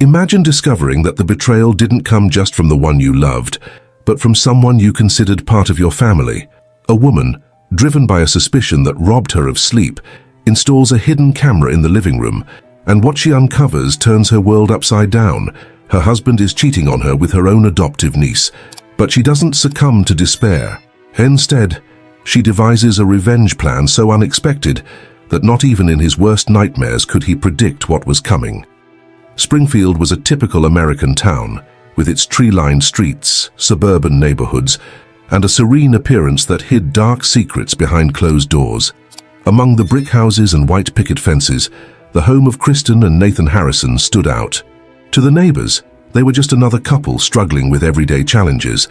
Imagine discovering that the betrayal didn't come just from the one you loved, but from someone you considered part of your family. A woman, driven by a suspicion that robbed her of sleep, installs a hidden camera in the living room, and what she uncovers turns her world upside down. Her husband is cheating on her with her own adoptive niece, but she doesn't succumb to despair. Instead, she devises a revenge plan so unexpected that not even in his worst nightmares could he predict what was coming. Springfield was a typical American town, with its tree-lined streets, suburban neighborhoods, and a serene appearance that hid dark secrets behind closed doors. Among the brick houses and white picket fences, the home of Kristen and Nathan Harrison stood out. To the neighbors, they were just another couple struggling with everyday challenges,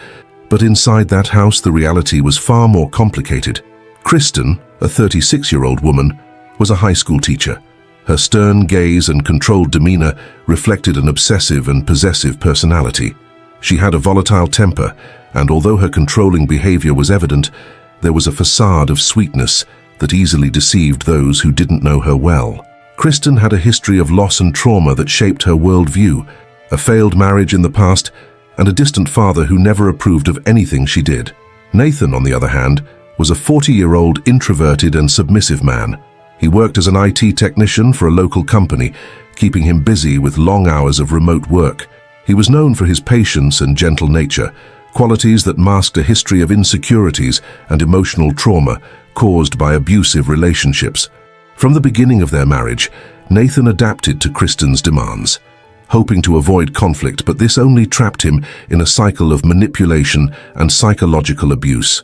but inside that house the reality was far more complicated. Kristen, a 36-year-old woman, was a high school teacher. Her stern gaze and controlled demeanor reflected an obsessive and possessive personality. She had a volatile temper, and although her controlling behavior was evident, there was a facade of sweetness that easily deceived those who didn't know her well. Kristen had a history of loss and trauma that shaped her worldview, a failed marriage in the past, and a distant father who never approved of anything she did. Nathan, on the other hand, was a 40-year-old introverted and submissive man. He worked as an IT technician for a local company, keeping him busy with long hours of remote work. He was known for his patience and gentle nature, qualities that masked a history of insecurities and emotional trauma caused by abusive relationships. From the beginning of their marriage, Nathan adapted to Kristen's demands, hoping to avoid conflict, but this only trapped him in a cycle of manipulation and psychological abuse.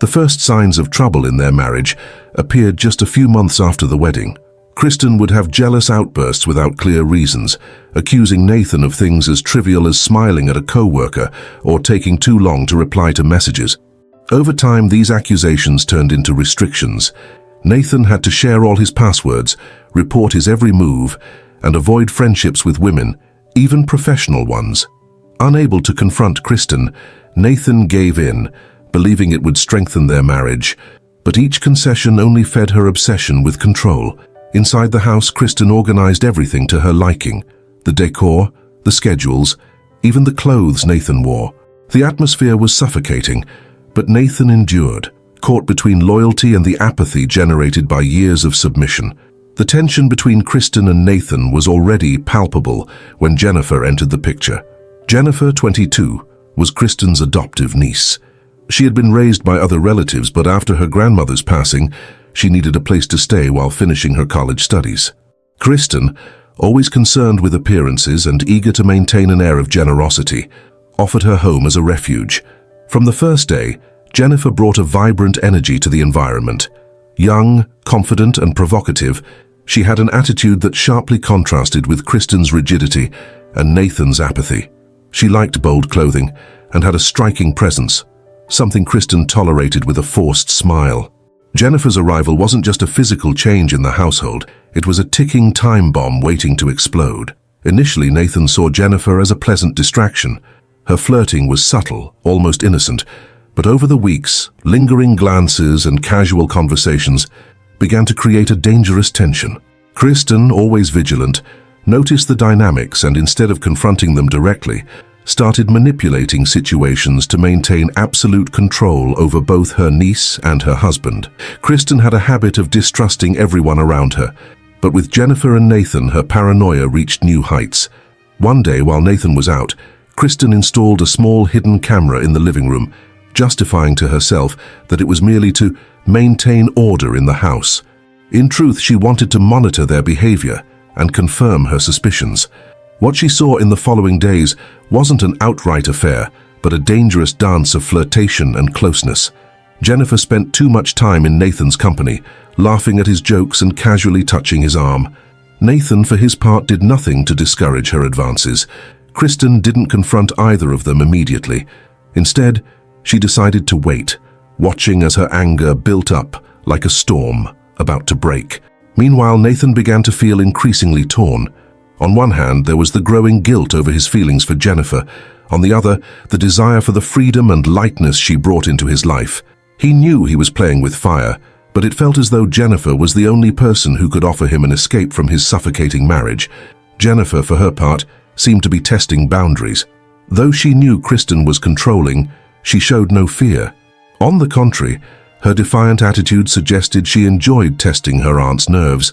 The first signs of trouble in their marriage appeared just a few months after the wedding. Kristen would have jealous outbursts without clear reasons, accusing Nathan of things as trivial as smiling at a co-worker or taking too long to reply to messages. Over time, these accusations turned into restrictions. Nathan had to share all his passwords, report his every move, and avoid friendships with women, even professional ones. Unable to confront Kristen, Nathan gave in, believing it would strengthen their marriage, but each concession only fed her obsession with control. Inside the house, Kristen organized everything to her liking: the decor, the schedules, even the clothes Nathan wore. The atmosphere was suffocating, but Nathan endured, caught between loyalty and the apathy generated by years of submission. The tension between Kristen and Nathan was already palpable when Jennifer entered the picture. Jennifer, 22, was Kristen's adoptive niece. She had been raised by other relatives, but after her grandmother's passing, she needed a place to stay while finishing her college studies. Kristen, always concerned with appearances and eager to maintain an air of generosity, offered her home as a refuge. From the first day, Jennifer brought a vibrant energy to the environment. Young, confident, and provocative, she had an attitude that sharply contrasted with Kristen's rigidity and Nathan's apathy. She liked bold clothing and had a striking presence, something Kristen tolerated with a forced smile. Jennifer's arrival wasn't just a physical change in the household, it was a ticking time bomb waiting to explode. Initially, Nathan saw Jennifer as a pleasant distraction. Her flirting was subtle, almost innocent, but over the weeks, lingering glances and casual conversations began to create a dangerous tension. Kristen, always vigilant, noticed the dynamics and instead of confronting them directly, started manipulating situations to maintain absolute control over both her niece and her husband. Kristen had a habit of distrusting everyone around her, but with Jennifer and Nathan, her paranoia reached new heights. One day, while Nathan was out, Kristen installed a small hidden camera in the living room, justifying to herself that it was merely to maintain order in the house. In truth, she wanted to monitor their behavior and confirm her suspicions. What she saw in the following days wasn't an outright affair, but a dangerous dance of flirtation and closeness. Jennifer spent too much time in Nathan's company, laughing at his jokes and casually touching his arm. Nathan, for his part, did nothing to discourage her advances. Kristen didn't confront either of them immediately. Instead, she decided to wait, watching as her anger built up like a storm about to break. Meanwhile, Nathan began to feel increasingly torn. On one hand, there was the growing guilt over his feelings for Jennifer. On the other, the desire for the freedom and lightness she brought into his life. He knew he was playing with fire, but it felt as though Jennifer was the only person who could offer him an escape from his suffocating marriage. Jennifer, for her part, seemed to be testing boundaries. Though she knew Kristen was controlling, she showed no fear. On the contrary, her defiant attitude suggested she enjoyed testing her aunt's nerves,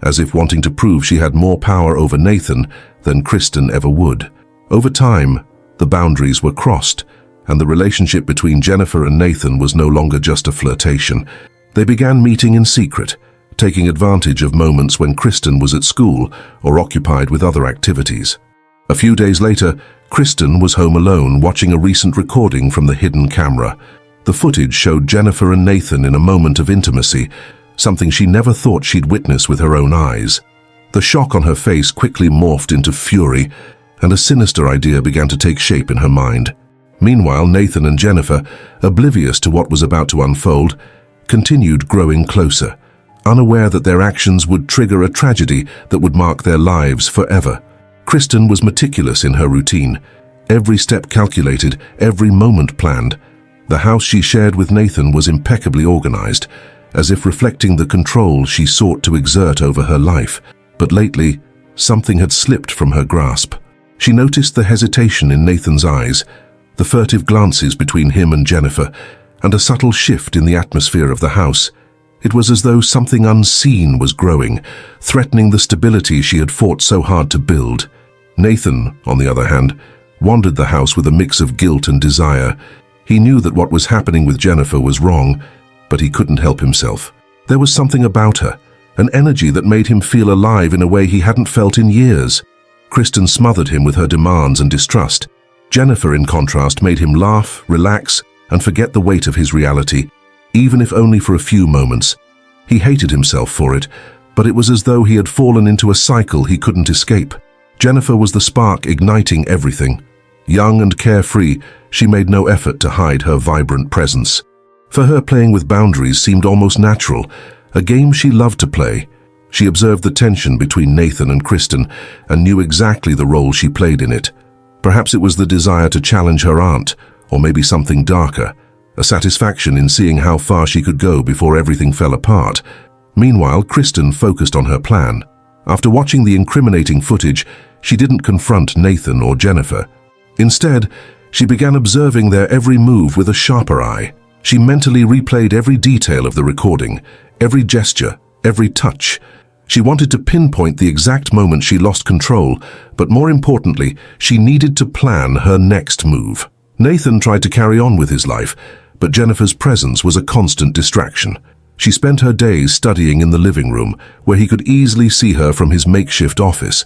as if wanting to prove she had more power over Nathan than Kristen ever would. Over time, the boundaries were crossed, and the relationship between Jennifer and Nathan was no longer just a flirtation. They began meeting in secret, taking advantage of moments when Kristen was at school or occupied with other activities. A few days later, Kristen was home alone watching a recent recording from the hidden camera. The footage showed Jennifer and Nathan in a moment of intimacy, something she never thought she'd witness with her own eyes. The shock on her face quickly morphed into fury, and a sinister idea began to take shape in her mind. Meanwhile, Nathan and Jennifer, oblivious to what was about to unfold, continued growing closer, unaware that their actions would trigger a tragedy that would mark their lives forever. Kristen was meticulous in her routine, every step calculated, every moment planned. The house she shared with Nathan was impeccably organized, as if reflecting the control she sought to exert over her life. But lately, something had slipped from her grasp. She noticed the hesitation in Nathan's eyes, the furtive glances between him and Jennifer, and a subtle shift in the atmosphere of the house. It was as though something unseen was growing, threatening the stability she had fought so hard to build. Nathan, on the other hand, wandered the house with a mix of guilt and desire. He knew that what was happening with Jennifer was wrong, but he couldn't help himself. There was something about her, an energy that made him feel alive in a way he hadn't felt in years. Kristen smothered him with her demands and distrust. Jennifer, in contrast, made him laugh, relax, and forget the weight of his reality, even if only for a few moments. He hated himself for it, but it was as though he had fallen into a cycle he couldn't escape. Jennifer was the spark igniting everything. Young and carefree, she made no effort to hide her vibrant presence. For her, playing with boundaries seemed almost natural, a game she loved to play. She observed the tension between Nathan and Kristen and knew exactly the role she played in it. Perhaps it was the desire to challenge her aunt, or maybe something darker, a satisfaction in seeing how far she could go before everything fell apart. Meanwhile, Kristen focused on her plan. After watching the incriminating footage, she didn't confront Nathan or Jennifer. Instead, she began observing their every move with a sharper eye. She mentally replayed every detail of the recording, every gesture, every touch. She wanted to pinpoint the exact moment she lost control, but more importantly, she needed to plan her next move. Nathan tried to carry on with his life, but Jennifer's presence was a constant distraction. She spent her days studying in the living room, where he could easily see her from his makeshift office.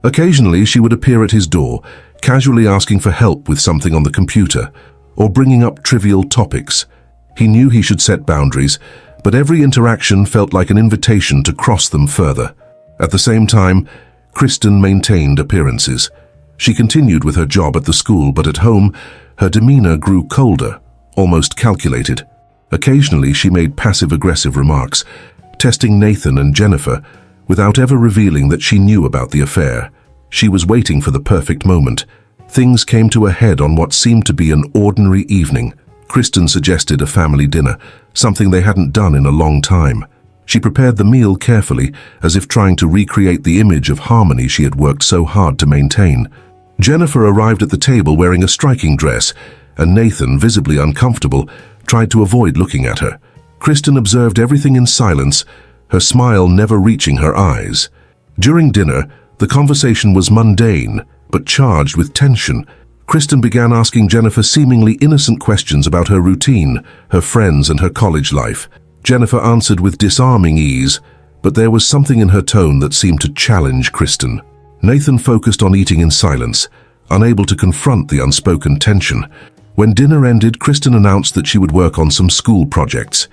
Occasionally, she would appear at his door, casually asking for help with something on the computer, or bringing up trivial topics. He knew he should set boundaries, but every interaction felt like an invitation to cross them further. At the same time, Kristen maintained appearances. She continued with her job at the school, but at home, her demeanor grew colder, almost calculated. Occasionally, she made passive-aggressive remarks, testing Nathan and Jennifer, without ever revealing that she knew about the affair. She was waiting for the perfect moment. Things came to a head on what seemed to be an ordinary evening. Kristen suggested a family dinner, something they hadn't done in a long time. She prepared the meal carefully, as if trying to recreate the image of harmony she had worked so hard to maintain. Jennifer arrived at the table wearing a striking dress, and Nathan, visibly uncomfortable, tried to avoid looking at her. Kristen observed everything in silence, her smile never reaching her eyes. During dinner, the conversation was mundane, but charged with tension. Kristen began asking Jennifer seemingly innocent questions about her routine, her friends, and her college life. Jennifer answered with disarming ease, but there was something in her tone that seemed to challenge Kristen. Nathan focused on eating in silence, unable to confront the unspoken tension. When dinner ended, Kristen announced that she would work on some school projects.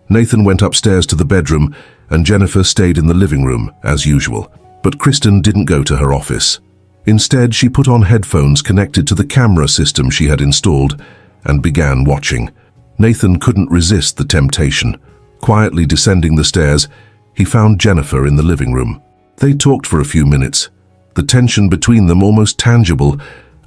Nathan went upstairs to the bedroom, and Jennifer stayed in the living room, as usual. But Kristen didn't go to her office. Instead, she put on headphones connected to the camera system she had installed and began watching. Nathan couldn't resist the temptation. Quietly descending the stairs, he found Jennifer in the living room. They talked for a few minutes, the tension between them almost tangible,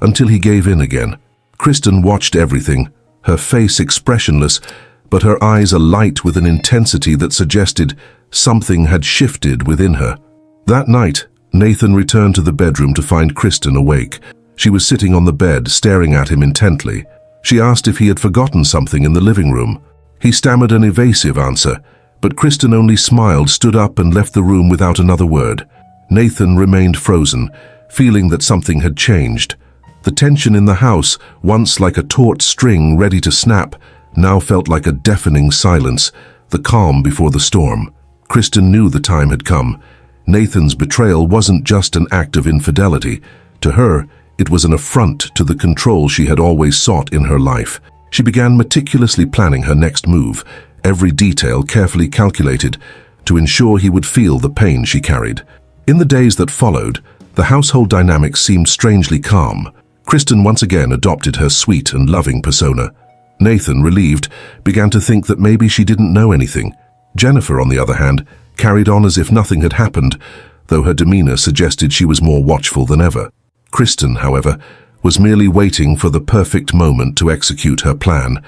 until he gave in again. Kristen watched everything, her face expressionless, but her eyes alight with an intensity that suggested something had shifted within her. That night, Nathan returned to the bedroom to find Kristen awake. She was sitting on the bed, staring at him intently. She asked if he had forgotten something in the living room. He stammered an evasive answer, but Kristen only smiled, stood up and left the room without another word. Nathan remained frozen, feeling that something had changed. The tension in the house, once like a taut string ready to snap, now felt like a deafening silence, the calm before the storm. Kristen knew the time had come. Nathan's betrayal wasn't just an act of infidelity. To her, it was an affront to the control she had always sought in her life. She began meticulously planning her next move, every detail carefully calculated to ensure he would feel the pain she carried. In the days that followed, the household dynamics seemed strangely calm. Kristen once again adopted her sweet and loving persona. Nathan, relieved, began to think that maybe she didn't know anything. Jennifer, on the other hand, carried on as if nothing had happened, though her demeanor suggested she was more watchful than ever. Kristen, however, was merely waiting for the perfect moment to execute her plan,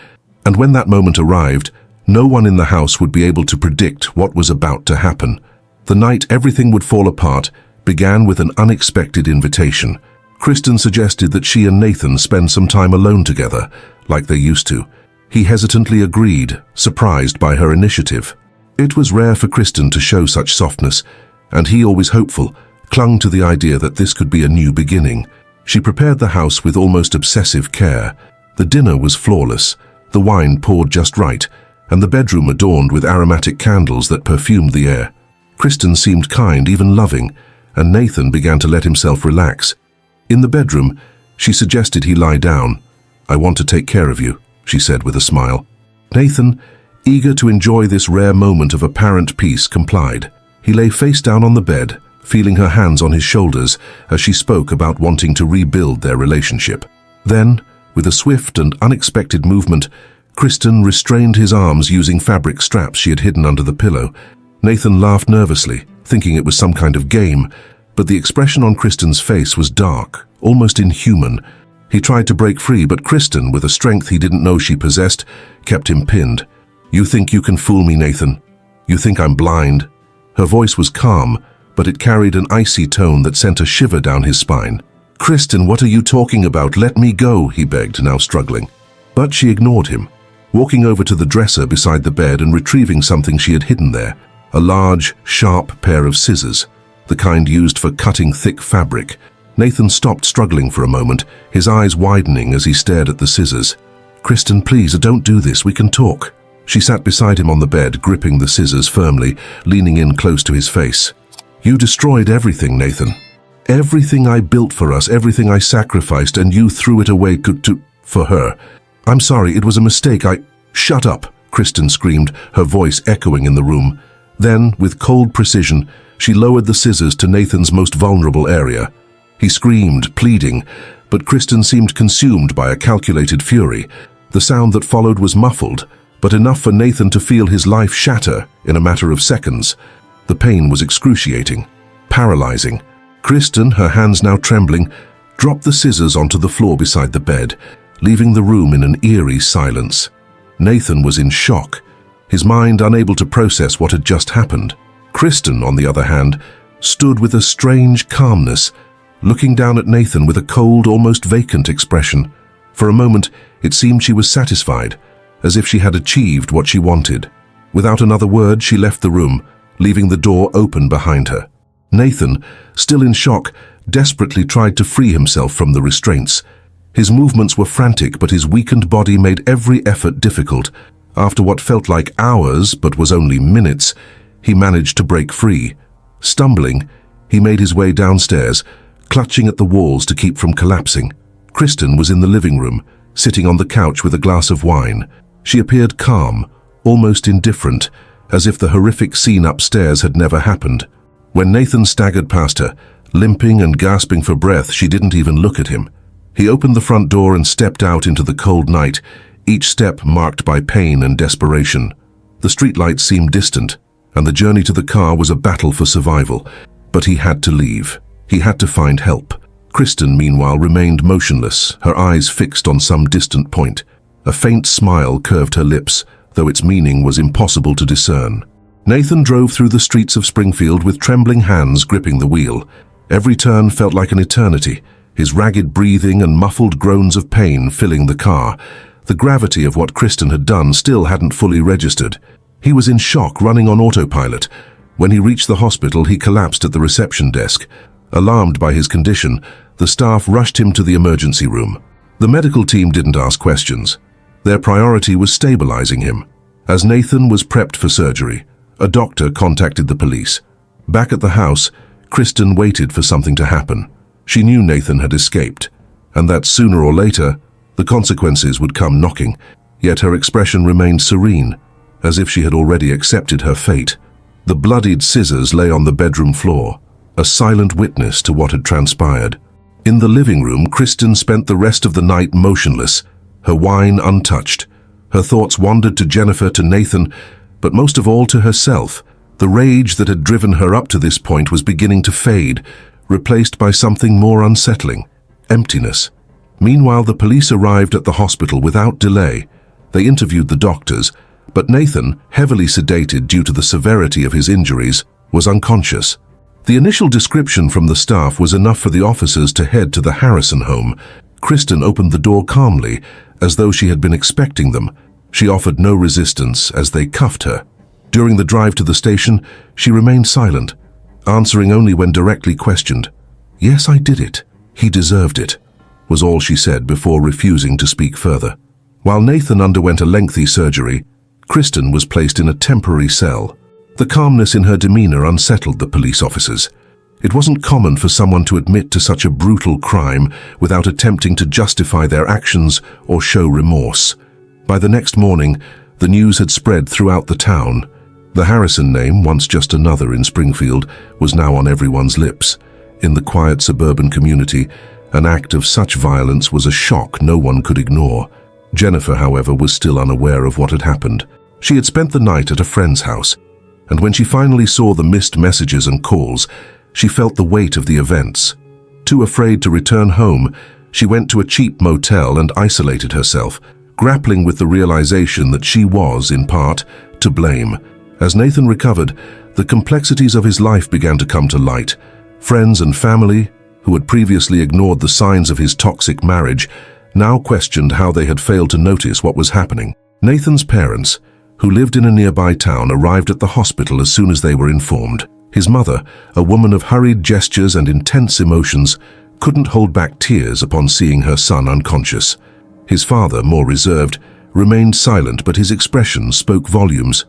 and when that moment arrived, no one in the house would be able to predict what was about to happen. The night everything would fall apart began with an unexpected invitation. Kristen suggested that she and Nathan spend some time alone together, like they used to. He hesitantly agreed, surprised by her initiative. It was rare for Kristen to show such softness, and he, always hopeful, clung to the idea that this could be a new beginning. She prepared the house with almost obsessive care. The dinner was flawless, the wine poured just right, and the bedroom adorned with aromatic candles that perfumed the air. Kristen seemed kind, even loving, and Nathan began to let himself relax. In the bedroom, she suggested he lie down. "I want to take care of you," she said with a smile. Nathan, eager to enjoy this rare moment of apparent peace, complied. He lay face down on the bed, feeling her hands on his shoulders as she spoke about wanting to rebuild their relationship. Then, with a swift and unexpected movement, Kristen restrained his arms using fabric straps she had hidden under the pillow. Nathan laughed nervously, thinking it was some kind of game, but the expression on Kristen's face was dark, almost inhuman. He tried to break free, but Kristen, with a strength he didn't know she possessed, kept him pinned. "You think you can fool me, Nathan? You think I'm blind?" Her voice was calm, but it carried an icy tone that sent a shiver down his spine. "Kristen, what are you talking about? Let me go," he begged, now struggling. But she ignored him, walking over to the dresser beside the bed and retrieving something she had hidden there, a large, sharp pair of scissors, the kind used for cutting thick fabric. Nathan stopped, struggling for a moment, his eyes widening as he stared at the scissors. "Kristen, please, don't do this. We can talk." She sat beside him on the bed, gripping the scissors firmly, leaning in close to his face. "You destroyed everything, Nathan. Everything I built for us, everything I sacrificed, and you threw it away for her. I'm sorry, it was a mistake. Shut up," Kristen screamed, her voice echoing in the room. Then, with cold precision, she lowered the scissors to Nathan's most vulnerable area. He screamed, pleading, but Kristen seemed consumed by a calculated fury. The sound that followed was muffled, but enough for Nathan to feel his life shatter in a matter of seconds. The pain was excruciating, paralyzing. Kristen, her hands now trembling, dropped the scissors onto the floor beside the bed, leaving the room in an eerie silence. Nathan was in shock, his mind unable to process what had just happened. Kristen, on the other hand, stood with a strange calmness, looking down at Nathan with a cold, almost vacant expression. For a moment, it seemed she was satisfied, as if she had achieved what she wanted. Without another word, she left the room, leaving the door open behind her. Nathan, still in shock, desperately tried to free himself from the restraints. His movements were frantic, but his weakened body made every effort difficult. After what felt like hours, but was only minutes, he managed to break free. Stumbling, he made his way downstairs, clutching at the walls to keep from collapsing. Kristen was in the living room, sitting on the couch with a glass of wine. She appeared calm, almost indifferent, as if the horrific scene upstairs had never happened. When Nathan staggered past her, limping and gasping for breath, she didn't even look at him. He opened the front door and stepped out into the cold night, each step marked by pain and desperation. The streetlights seemed distant, and the journey to the car was a battle for survival. But he had to leave. He had to find help. Kristen, meanwhile, remained motionless, her eyes fixed on some distant point. A faint smile curved her lips, though its meaning was impossible to discern. Nathan drove through the streets of Springfield with trembling hands gripping the wheel. Every turn felt like an eternity, his ragged breathing and muffled groans of pain filling the car. The gravity of what Kristen had done still hadn't fully registered. He was in shock, running on autopilot. When he reached the hospital, he collapsed at the reception desk. Alarmed by his condition, the staff rushed him to the emergency room. The medical team didn't ask questions. Their priority was stabilizing him. As Nathan was prepped for surgery, a doctor contacted the police. Back at the house, Kristen waited for something to happen. She knew Nathan had escaped, and that sooner or later, the consequences would come knocking. Yet her expression remained serene, as if she had already accepted her fate. The bloodied scissors lay on the bedroom floor, a silent witness to what had transpired. In the living room, Kristen spent the rest of the night motionless, her wine untouched. Her thoughts wandered to Jennifer, to Nathan, but most of all to herself. The rage that had driven her up to this point was beginning to fade, replaced by something more unsettling: emptiness. Meanwhile, the police arrived at the hospital without delay. They interviewed the doctors, but Nathan, heavily sedated due to the severity of his injuries, was unconscious. The initial description from the staff was enough for the officers to head to the Harrison home. Kristen opened the door calmly, as though she had been expecting them. She offered no resistance as they cuffed her. During the drive to the station, she remained silent, answering only when directly questioned. "Yes, I did it. He deserved it," was all she said before refusing to speak further. While Nathan underwent a lengthy surgery, Kristen was placed in a temporary cell. The calmness in her demeanor unsettled the police officers. It wasn't common for someone to admit to such a brutal crime without attempting to justify their actions or show remorse. By the next morning, the news had spread throughout the town. The Harrison name, once just another in Springfield, was now on everyone's lips. In the quiet suburban community, an act of such violence was a shock no one could ignore. Jennifer, however, was still unaware of what had happened. She had spent the night at a friend's house, and when she finally saw the missed messages and calls, she felt the weight of the events. Too afraid to return home, she went to a cheap motel and isolated herself, grappling with the realization that she was, in part, to blame. As Nathan recovered, the complexities of his life began to come to light. Friends and family, who had previously ignored the signs of his toxic marriage, now questioned how they had failed to notice what was happening. Nathan's parents, who lived in a nearby town, arrived at the hospital as soon as they were informed. His mother, a woman of hurried gestures and intense emotions, couldn't hold back tears upon seeing her son unconscious. His father, more reserved, remained silent, but his expression spoke volumes.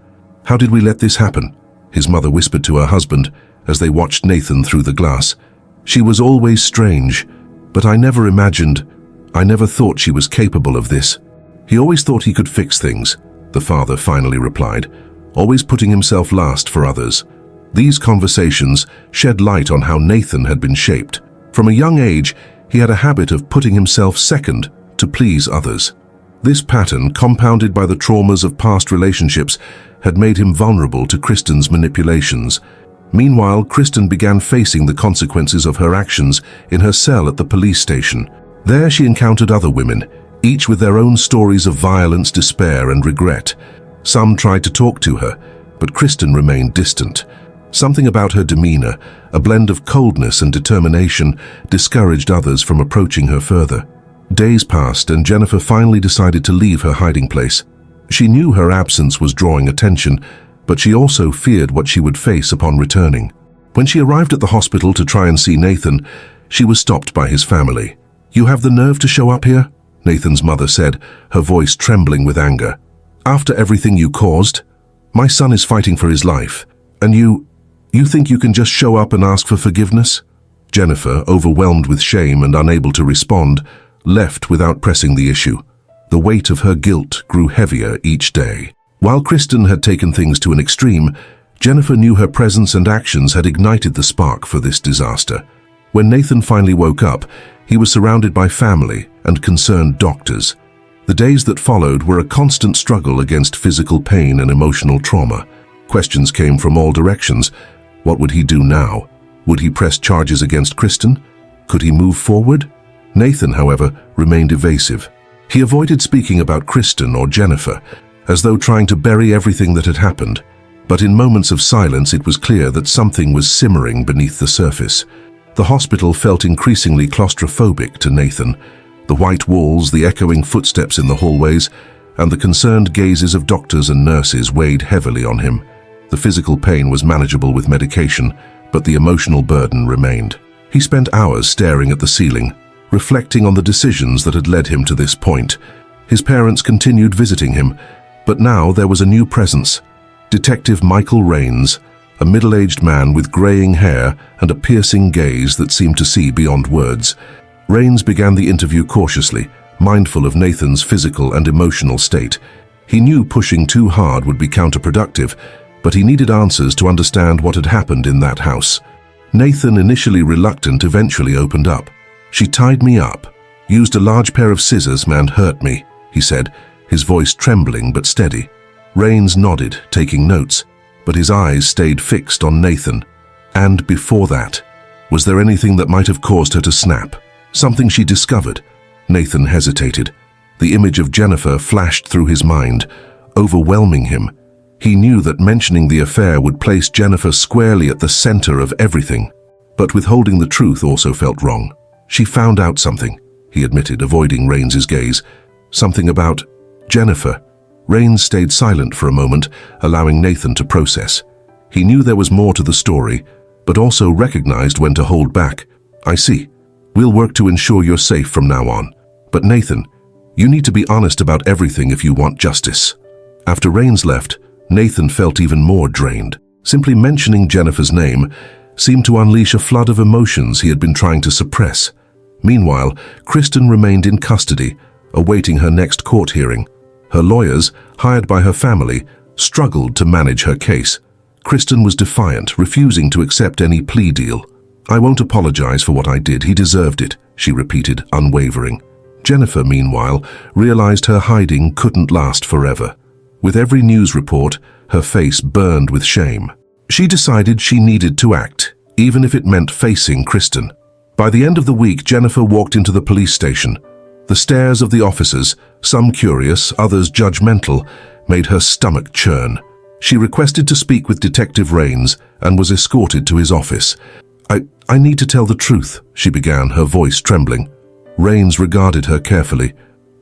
"How did we let this happen?" his mother whispered to her husband as they watched Nathan through the glass. "She was always strange, but I never thought she was capable of this. He always thought he could fix things," the father finally replied, always putting himself last for others. These conversations shed light on how Nathan had been shaped. From a young age, he had a habit of putting himself second to please others. This pattern, compounded by the traumas of past relationships, had made him vulnerable to Kristen's manipulations. Meanwhile, Kristen began facing the consequences of her actions in her cell at the police station. There she encountered other women, each with their own stories of violence, despair, and regret. Some tried to talk to her, but Kristen remained distant. Something about her demeanor, a blend of coldness and determination, discouraged others from approaching her further. Days passed, and Jennifer finally decided to leave her hiding place. She knew her absence was drawing attention, but she also feared what she would face upon returning. When she arrived at the hospital to try and see Nathan, she was stopped by his family. "You have the nerve to show up here?" Nathan's mother said, her voice trembling with anger. "After everything you caused? My son is fighting for his life, and you think you can just show up and ask for forgiveness?" Jennifer, overwhelmed with shame and unable to respond, left without pressing the issue. The weight of her guilt grew heavier each day. While Kristen had taken things to an extreme, Jennifer knew her presence and actions had ignited the spark for this disaster. When Nathan finally woke up, he was surrounded by family and concerned doctors. The days that followed were a constant struggle against physical pain and emotional trauma. Questions came from all directions. What would he do now? Would he press charges against Kristen? Could he move forward? Nathan, however, remained evasive. He avoided speaking about Kristen or Jennifer, as though trying to bury everything that had happened. But in moments of silence, it was clear that something was simmering beneath the surface. The hospital felt increasingly claustrophobic to Nathan. The white walls, the echoing footsteps in the hallways, and the concerned gazes of doctors and nurses weighed heavily on him. The physical pain was manageable with medication, but the emotional burden remained. He spent hours staring at the ceiling, reflecting on the decisions that had led him to this point. His parents continued visiting him, but now there was a new presence. Detective Michael Rains, a middle-aged man with graying hair and a piercing gaze that seemed to see beyond words. Rains began the interview cautiously, mindful of Nathan's physical and emotional state. He knew pushing too hard would be counterproductive, but he needed answers to understand what had happened in that house. Nathan, initially reluctant, eventually opened up. "She tied me up, used a large pair of scissors and hurt me," he said, his voice trembling but steady. Rains nodded, taking notes, but his eyes stayed fixed on Nathan. And before that, was there anything that might have caused her to snap? Something she discovered? Nathan hesitated. The image of Jennifer flashed through his mind, overwhelming him. He knew that mentioning the affair would place Jennifer squarely at the center of everything. But withholding the truth also felt wrong. "She found out something," he admitted, avoiding Rains's gaze. "Something about Jennifer." Rains stayed silent for a moment, allowing Nathan to process. He knew there was more to the story, but also recognized when to hold back. "I see. We'll work to ensure you're safe from now on. But Nathan, you need to be honest about everything if you want justice." After Rains left, Nathan felt even more drained. Simply mentioning Jennifer's name seemed to unleash a flood of emotions he had been trying to suppress. Meanwhile, Kristen remained in custody, awaiting her next court hearing. Her lawyers, hired by her family, struggled to manage her case. Kristen was defiant, refusing to accept any plea deal. "I won't apologize for what I did. He deserved it," she repeated, unwavering. Jennifer, meanwhile, realized her hiding couldn't last forever. With every news report, her face burned with shame. She decided she needed to act, even if it meant facing Kristen. By the end of the week, Jennifer walked into the police station. The stares of the officers, some curious, others judgmental, made her stomach churn. She requested to speak with Detective Rains and was escorted to his office. I need to tell the truth," she began, her voice trembling. Rains regarded her carefully.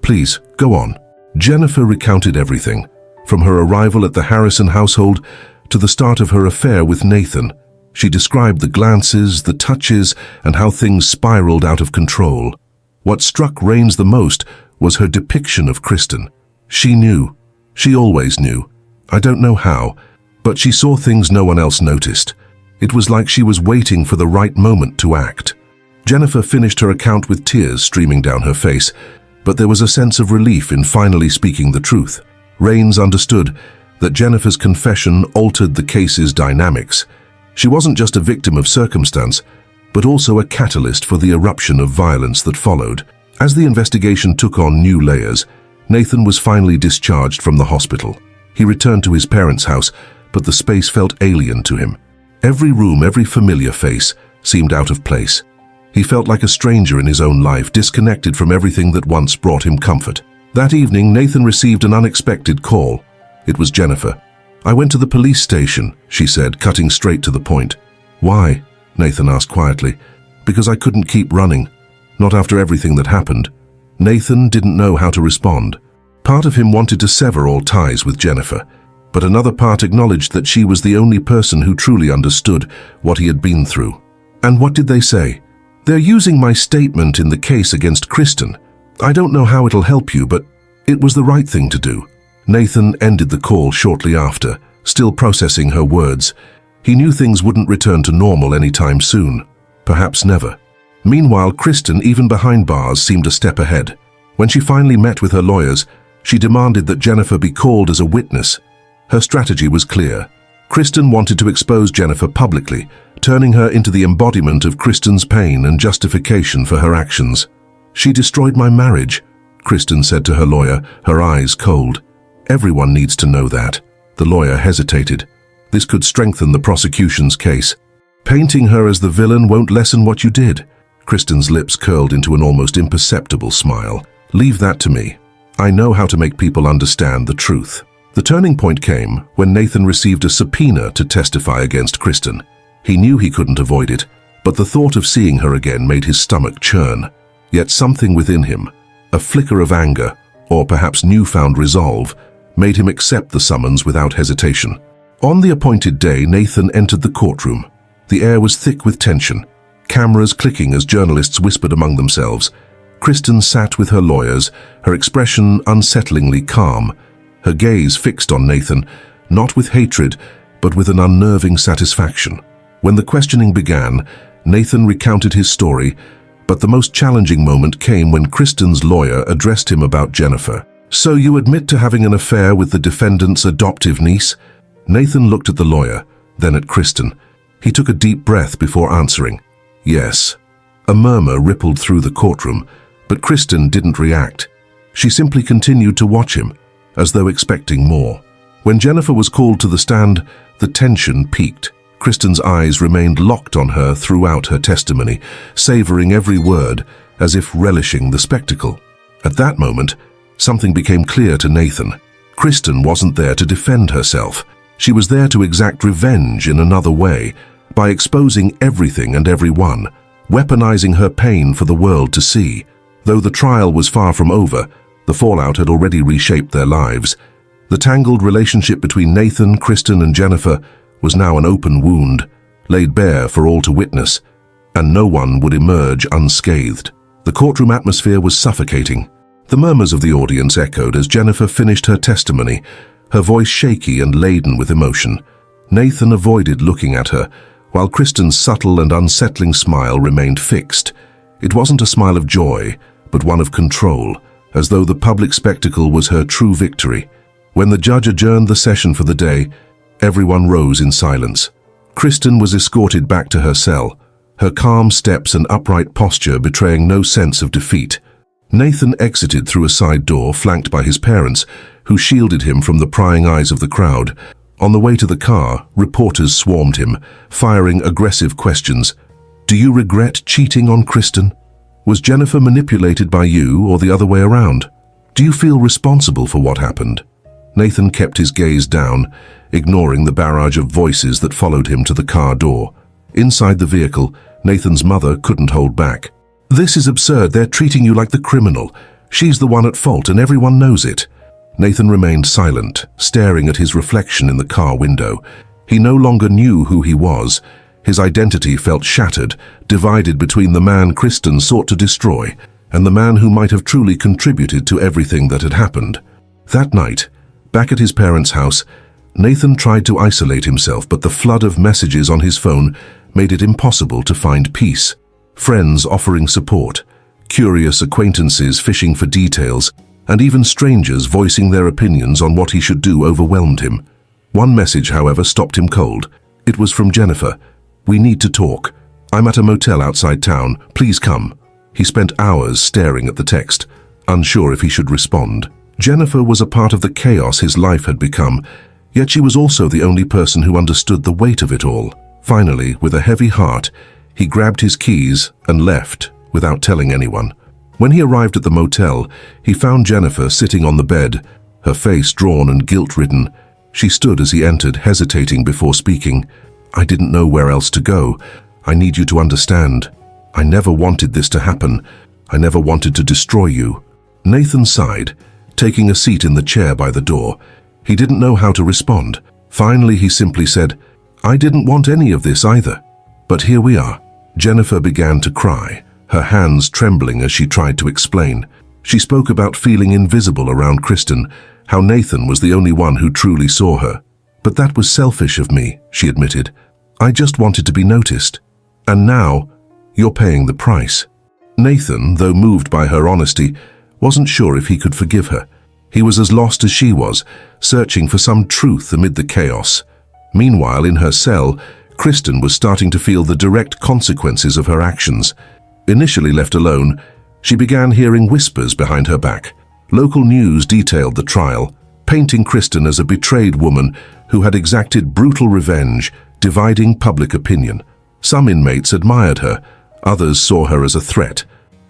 "Please, go on." Jennifer recounted everything, from her arrival at the Harrison household to the start of her affair with Nathan. She described the glances, the touches, and how things spiraled out of control. What struck Rains the most was her depiction of Kristen. She knew. She always knew. I don't know how, but she saw things no one else noticed. It was like she was waiting for the right moment to act. Jennifer finished her account with tears streaming down her face, but there was a sense of relief in finally speaking the truth. Rains understood that Jennifer's confession altered the case's dynamics. She wasn't just a victim of circumstance, but also a catalyst for the eruption of violence that followed. As the investigation took on new layers, Nathan was finally discharged from the hospital. He returned to his parents' house, but the space felt alien to him. Every room, every familiar face, seemed out of place. He felt like a stranger in his own life, disconnected from everything that once brought him comfort. That evening, Nathan received an unexpected call. It was Jennifer. "I went to the police station," she said, cutting straight to the point. "Why?" Nathan asked quietly. "Because I couldn't keep running. Not after everything that happened." Nathan didn't know how to respond. Part of him wanted to sever all ties with Jennifer, but another part acknowledged that she was the only person who truly understood what he had been through. "And what did they say?" "They're using my statement in the case against Kristen. I don't know how it'll help you, but it was the right thing to do." Nathan ended the call shortly after, still processing her words. He knew things wouldn't return to normal anytime soon. Perhaps never. Meanwhile, Kristen, even behind bars, seemed a step ahead. When she finally met with her lawyers, she demanded that Jennifer be called as a witness. Her strategy was clear. Kristen wanted to expose Jennifer publicly, turning her into the embodiment of Kristen's pain and justification for her actions. "She destroyed my marriage," Kristen said to her lawyer, her eyes cold. "Everyone needs to know that." The lawyer hesitated. This could strengthen the prosecution's case. "Painting her as the villain won't lessen what you did." Kristen's lips curled into an almost imperceptible smile. "Leave that to me. I know how to make people understand the truth." The turning point came when Nathan received a subpoena to testify against Kristen. He knew he couldn't avoid it, but but the thought of seeing her again made his stomach churn. Yet something within him, a flicker of anger, or perhaps newfound resolve, made him accept the summons without hesitation. On the appointed day, Nathan entered the courtroom. The air was thick with tension, cameras clicking as journalists whispered among themselves. Kristen sat with her lawyers, her expression unsettlingly calm, her gaze fixed on Nathan, not with hatred, but with an unnerving satisfaction. When the questioning began, Nathan recounted his story, but the most challenging moment came when Kristen's lawyer addressed him about Jennifer. "So you admit to having an affair with the defendant's adoptive niece?" Nathan looked at the lawyer, then at Kristen. He took a deep breath before answering, "Yes." A murmur rippled through the courtroom, but Kristen didn't react. She simply continued to watch him, as though expecting more. When Jennifer was called to the stand, the tension peaked. Kristen's eyes remained locked on her throughout her testimony, savoring every word as if relishing the spectacle. At that moment, something became clear to Nathan. Kristen wasn't there to defend herself. She was there to exact revenge in another way, by exposing everything and everyone, weaponizing her pain for the world to see. Though the trial was far from over, the fallout had already reshaped their lives. The tangled relationship between Nathan, Kristen, and Jennifer was now an open wound, laid bare for all to witness, and no one would emerge unscathed. The courtroom atmosphere was suffocating. The murmurs of the audience echoed as Jennifer finished her testimony, her voice shaky and laden with emotion. Nathan avoided looking at her, while Kristen's subtle and unsettling smile remained fixed. It wasn't a smile of joy, but one of control, as though the public spectacle was her true victory. When the judge adjourned the session for the day, everyone rose in silence. Kristen was escorted back to her cell, her calm steps and upright posture betraying no sense of defeat. Nathan exited through a side door flanked by his parents, who shielded him from the prying eyes of the crowd. On the way to the car, reporters swarmed him, firing aggressive questions. "Do you regret cheating on Kristen? Was Jennifer manipulated by you or the other way around? Do you feel responsible for what happened?" Nathan kept his gaze down, ignoring the barrage of voices that followed him to the car door. Inside the vehicle, Nathan's mother couldn't hold back. "This is absurd. They're treating you like the criminal. She's the one at fault and everyone knows it." Nathan remained silent, staring at his reflection in the car window. He no longer knew who he was. His identity felt shattered, divided between the man Kristen sought to destroy and the man who might have truly contributed to everything that had happened. That night, back at his parents' house, Nathan tried to isolate himself, but the flood of messages on his phone made it impossible to find peace. Friends offering support, curious acquaintances fishing for details, and even strangers voicing their opinions on what he should do overwhelmed him. One message, however, stopped him cold. It was from Jennifer. "We need to talk. I'm at a motel outside town. Please come." He spent hours staring at the text, unsure if he should respond. Jennifer was a part of the chaos his life had become, yet she was also the only person who understood the weight of it all. Finally, with a heavy heart, he grabbed his keys and left without telling anyone. When he arrived at the motel, he found Jennifer sitting on the bed, her face drawn and guilt-ridden. She stood as he entered, hesitating before speaking. "I didn't know where else to go. I need you to understand. I never wanted this to happen. I never wanted to destroy you." Nathan sighed, taking a seat in the chair by the door. He didn't know how to respond. Finally, he simply said, "I didn't want any of this either. But here we are." Jennifer began to cry, her hands trembling as she tried to explain. She spoke about feeling invisible around Kristen, how Nathan was the only one who truly saw her. "But that was selfish of me," she admitted. "I just wanted to be noticed. And now, you're paying the price." Nathan, though moved by her honesty, wasn't sure if he could forgive her. He was as lost as she was, searching for some truth amid the chaos. Meanwhile, in her cell, Kristen was starting to feel the direct consequences of her actions. Initially left alone, she began hearing whispers behind her back. Local news detailed the trial, painting Kristen as a betrayed woman who had exacted brutal revenge, dividing public opinion. Some inmates admired her, others saw her as a threat.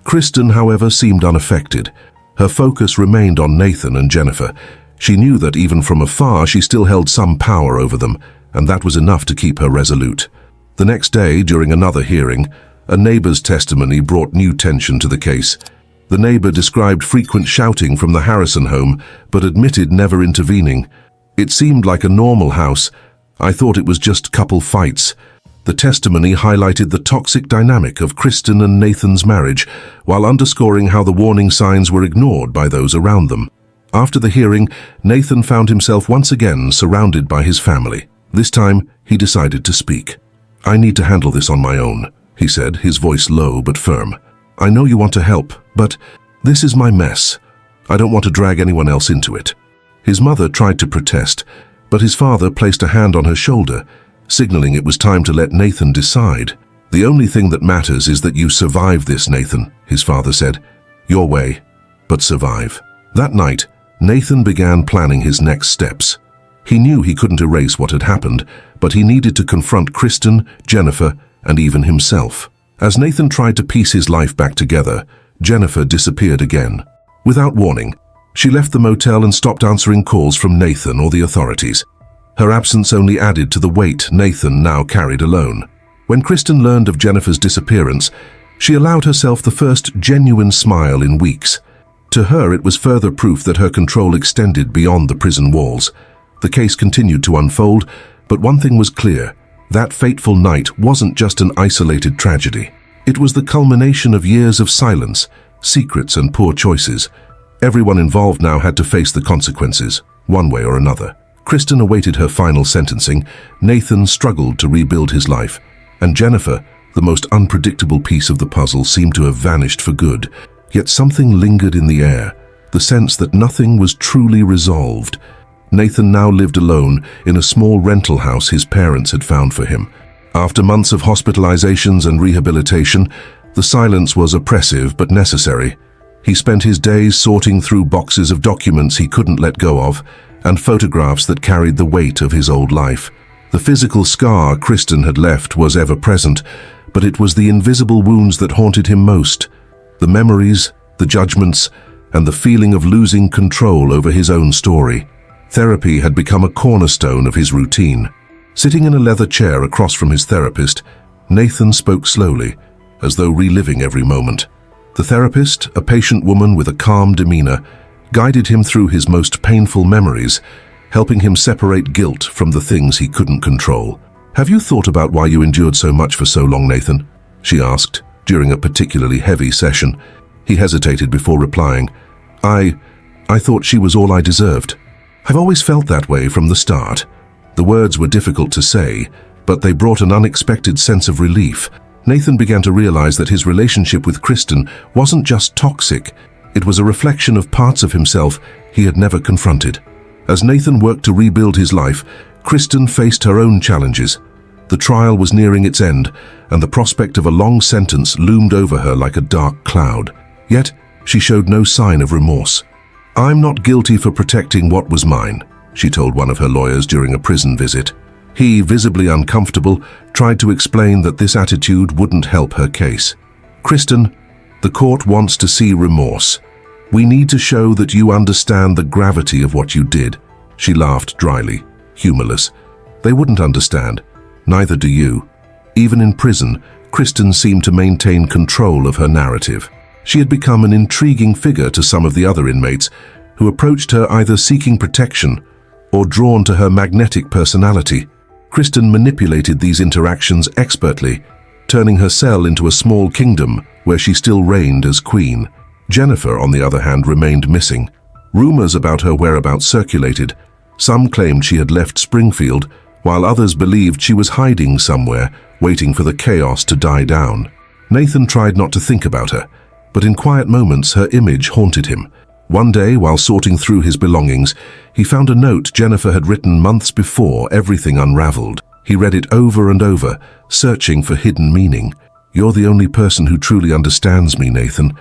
Kristen, however, seemed unaffected. Her focus remained on Nathan and Jennifer. She knew that even from afar she still held some power over them, and that was enough to keep her resolute. The next day, during another hearing, a neighbor's testimony brought new tension to the case. The neighbor described frequent shouting from the Harrison home, but admitted never intervening. It seemed like a normal house. I thought it was just couple fights. The testimony highlighted the toxic dynamic of Kristen and Nathan's marriage, while underscoring how the warning signs were ignored by those around them. After the hearing, Nathan found himself once again surrounded by his family. This time, he decided to speak. "I need to handle this on my own," he said, his voice low but firm. "I know you want to help, but this is my mess. I don't want to drag anyone else into it." His mother tried to protest, but his father placed a hand on her shoulder, signaling it was time to let Nathan decide. "The only thing that matters is that you survive this, Nathan," his father said. "Your way, but survive." That night, Nathan began planning his next steps. He knew he couldn't erase what had happened, but he needed to confront Kristen, Jennifer, and even himself. As Nathan tried to piece his life back together, Jennifer disappeared again. Without warning, she left the motel and stopped answering calls from Nathan or the authorities. Her absence only added to the weight Nathan now carried alone. When Kristen learned of Jennifer's disappearance, she allowed herself the first genuine smile in weeks. To her, it was further proof that her control extended beyond the prison walls. The case continued to unfold, but one thing was clear. That fateful night wasn't just an isolated tragedy. It was the culmination of years of silence, secrets, and poor choices. Everyone involved now had to face the consequences, one way or another. Kristen awaited her final sentencing, Nathan struggled to rebuild his life, and Jennifer, the most unpredictable piece of the puzzle, seemed to have vanished for good. Yet something lingered in the air, the sense that nothing was truly resolved. Nathan now lived alone in a small rental house his parents had found for him. After months of hospitalizations and rehabilitation, the silence was oppressive but necessary. He spent his days sorting through boxes of documents he couldn't let go of, and photographs that carried the weight of his old life. The physical scar Kristen had left was ever present, but it was the invisible wounds that haunted him most. The memories, the judgments, and the feeling of losing control over his own story. Therapy had become a cornerstone of his routine. Sitting in a leather chair across from his therapist, Nathan spoke slowly, as though reliving every moment. The therapist, a patient woman with a calm demeanor, guided him through his most painful memories, helping him separate guilt from the things he couldn't control. "Have you thought about why you endured so much for so long, Nathan?" she asked, during a particularly heavy session. He hesitated before replying. I thought she was all I deserved. I've always felt that way from the start." The words were difficult to say, but they brought an unexpected sense of relief. Nathan began to realize that his relationship with Kristen wasn't just toxic. It was a reflection of parts of himself he had never confronted. As Nathan worked to rebuild his life, Kristen faced her own challenges. The trial was nearing its end, and the prospect of a long sentence loomed over her like a dark cloud. Yet, she showed no sign of remorse. "I'm not guilty for protecting what was mine," she told one of her lawyers during a prison visit. He, visibly uncomfortable, tried to explain that this attitude wouldn't help her case. "Kristen, the court wants to see remorse. We need to show that you understand the gravity of what you did." She laughed dryly, humorless. "They wouldn't understand. Neither do you." Even in prison, Kristen seemed to maintain control of her narrative. She had become an intriguing figure to some of the other inmates, who approached her either seeking protection or drawn to her magnetic personality. Kristen manipulated these interactions expertly, turning her cell into a small kingdom where she still reigned as queen. Jennifer, on the other hand, remained missing. Rumors about her whereabouts circulated. Some claimed she had left Springfield, while others believed she was hiding somewhere, waiting for the chaos to die down. Nathan tried not to think about her, but in quiet moments her image haunted him. One day, while sorting through his belongings, he found a note Jennifer had written months before everything unraveled. He read it over and over, searching for hidden meaning. "You're the only person who truly understands me, Nathan.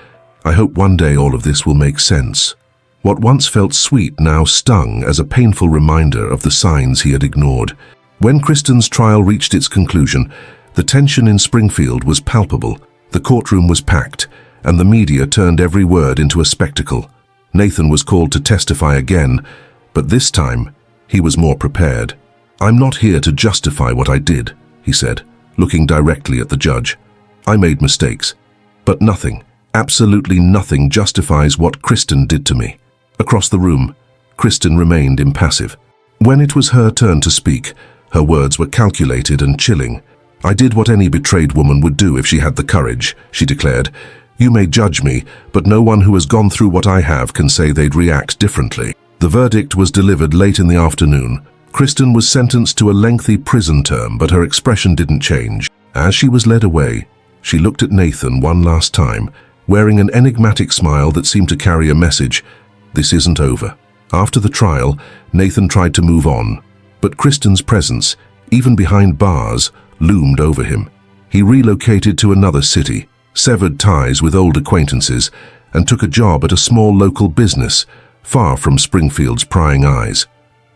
I hope one day all of this will make sense." What once felt sweet now stung as a painful reminder of the signs he had ignored. When Kristen's trial reached its conclusion, the tension in Springfield was palpable. The courtroom was packed, and the media turned every word into a spectacle. Nathan was called to testify again, but this time he was more prepared. "I'm not here to justify what I did," he said, looking directly at the judge. "I made mistakes, but nothing, absolutely nothing justifies what Kristen did to me." Across the room, Kristen remained impassive. When it was her turn to speak, her words were calculated and chilling. "I did what any betrayed woman would do if she had the courage," she declared. "You may judge me, but no one who has gone through what I have can say they'd react differently." The verdict was delivered late in the afternoon. Kristen was sentenced to a lengthy prison term, but her expression didn't change. As she was led away, she looked at Nathan one last time, wearing an enigmatic smile that seemed to carry a message: this isn't over. After the trial, Nathan tried to move on, but Kristen's presence, even behind bars, loomed over him. He relocated to another city, severed ties with old acquaintances, and took a job at a small local business, far from Springfield's prying eyes.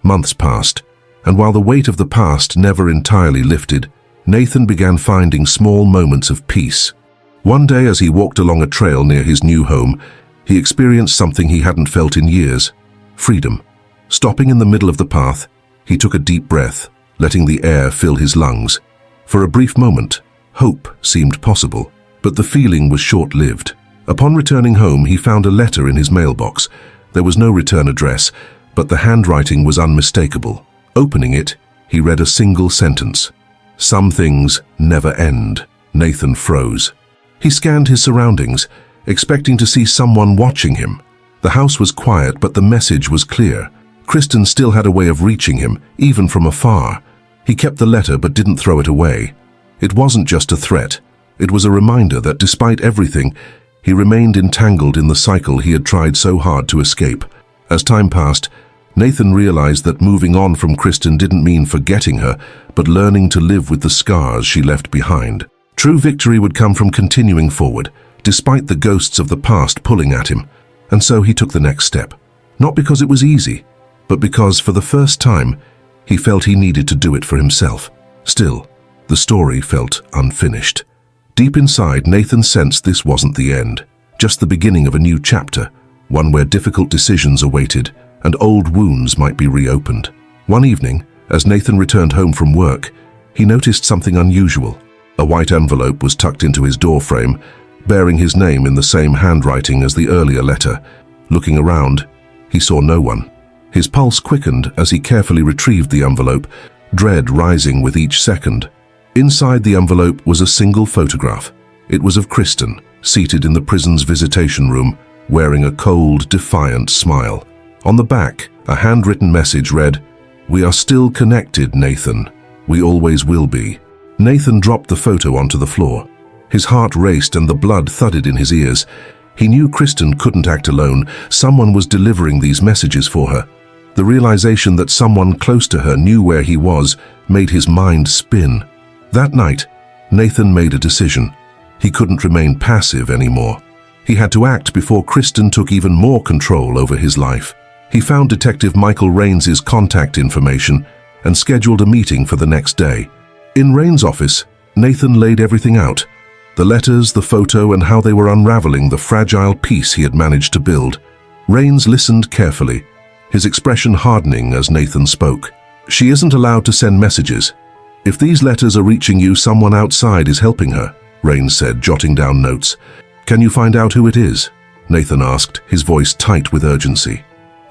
Months passed, and while the weight of the past never entirely lifted, Nathan began finding small moments of peace. One day, as he walked along a trail near his new home, he experienced something he hadn't felt in years: freedom. Stopping in the middle of the path, he took a deep breath, letting the air fill his lungs. For a brief moment, hope seemed possible, but the feeling was short-lived. Upon returning home, he found a letter in his mailbox. There was no return address, but the handwriting was unmistakable. Opening it, he read a single sentence: "Some things never end." Nathan froze. He scanned his surroundings, expecting to see someone watching him. The house was quiet, but the message was clear. Kristen still had a way of reaching him, even from afar. He kept the letter but didn't throw it away. It wasn't just a threat. It was a reminder that despite everything, he remained entangled in the cycle he had tried so hard to escape. As time passed, Nathan realized that moving on from Kristen didn't mean forgetting her, but learning to live with the scars she left behind. True victory would come from continuing forward, despite the ghosts of the past pulling at him. And so he took the next step. Not because it was easy, but because for the first time, he felt he needed to do it for himself. Still, the story felt unfinished. Deep inside, Nathan sensed this wasn't the end, just the beginning of a new chapter, one where difficult decisions awaited and old wounds might be reopened. One evening, as Nathan returned home from work, he noticed something unusual. A white envelope was tucked into his doorframe, bearing his name in the same handwriting as the earlier letter. Looking around, he saw no one. His pulse quickened as he carefully retrieved the envelope, dread rising with each second. Inside the envelope was a single photograph. It was of Kristen, seated in the prison's visitation room, wearing a cold, defiant smile. On the back, a handwritten message read, "We are still connected, Nathan. We always will be." Nathan dropped the photo onto the floor. His heart raced and the blood thudded in his ears. He knew Kristen couldn't act alone. Someone was delivering these messages for her. The realization that someone close to her knew where he was made his mind spin. That night, Nathan made a decision. He couldn't remain passive anymore. He had to act before Kristen took even more control over his life. He found Detective Michael Raines's contact information and scheduled a meeting for the next day. In Raines' office, Nathan laid everything out: the letters, the photo, and how they were unraveling the fragile piece he had managed to build. Raines listened carefully, his expression hardening as Nathan spoke. "She isn't allowed to send messages. If these letters are reaching you, someone outside is helping her," Raines said, jotting down notes. "Can you find out who it is?" Nathan asked, his voice tight with urgency.